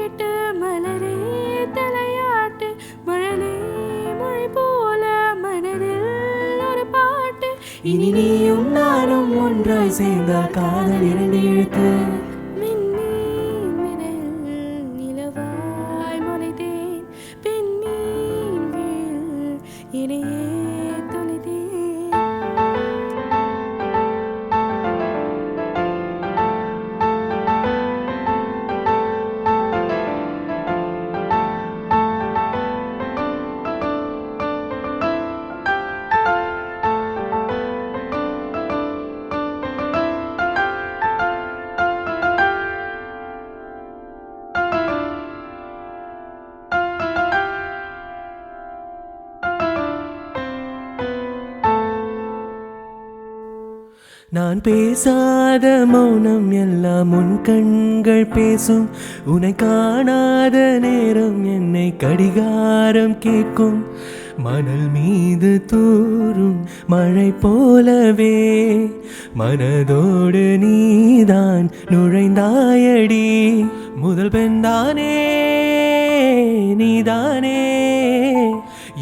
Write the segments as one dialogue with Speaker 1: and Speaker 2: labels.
Speaker 1: கேட்டு மலரே தலையாட்டு மழலை மொழி போல மனதில் ஒரு பாட்டு.
Speaker 2: இனி நீயும் நானும் ஒன்றாய் சேர்ந்தால் காதல் இரண்டு எழுத்து.
Speaker 1: மின்மீன் விரையில் நிலவாய் முளைத்தேன் பெண்மீன் வேல் இடையே தொலைத்தேன்.
Speaker 2: நான் பேசாத மௌனம் எல்லாம் உன் கண்கள் பேசும். உன்னை காணாத நேரம் என்னை கடிகாரம் கேட்கும். மணல் மீது தூரும் மழை போலவே மனதோடு நீதான் நுழைந்தாயடி. முதல் பெண்தானே நீதானே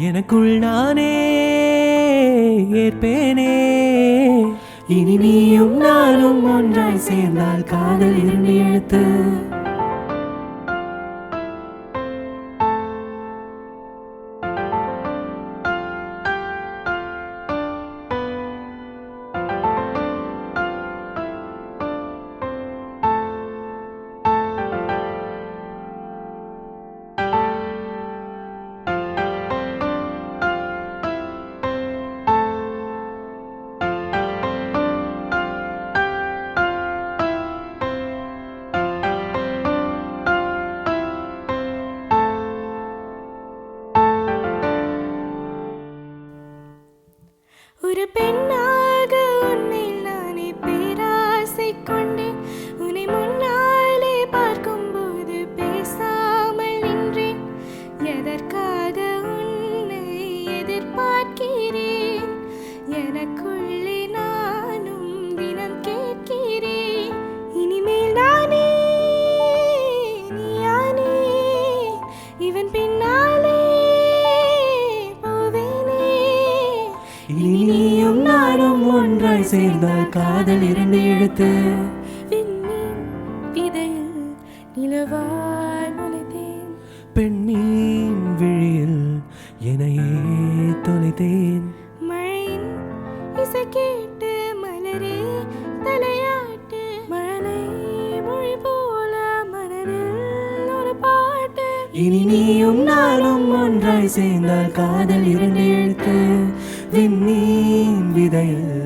Speaker 2: எனக்குள் நானே ஏற்பேனே. இனி நீயும் நானும் ஒன்றாய் சேர்ந்தால் காதல் இரண்டு எழுத்து.
Speaker 1: ஒரு பெண்ணாக உன்மேல் நானே பேராசை கொண்டேன். உன்னை முன்னாலே பார்க்கும்போது பேசாமல் நின்றேன். எதற்காக உன்னை எதிர்பார்க்கிறேன்? எனக்குள்ளே நானும் தினம் கேட்கிறேன். இனிமேல் நானே நீயானே இவன் பின்னாலே
Speaker 2: இனி நீயும் நானும் ஒன்றாய் சேர்ந்தால் காதல் இரண்டு எழுத்து.
Speaker 1: விண்மீன் விதையில் நிலவாய் முளைத்தேன்
Speaker 2: பெண்மீன் விழியில் என்னையே தொலைத்தேன்.
Speaker 1: மழையின் இசை கேட்டு மலரே தலையாட்டு மழலை மொழி போல மனதில் ஒரு பாட்டு.
Speaker 2: இனி நீயும் நானும் ஒன்றாய் சேர்ந்தால் காதல் இரண்டு எழுத்து. விண்மீன் விதையில்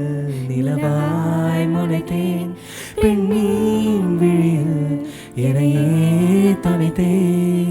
Speaker 2: நிலவாய் முளைத்தேன் பெண்மீன் விழியில் என்னையே தொலைத்தேன்.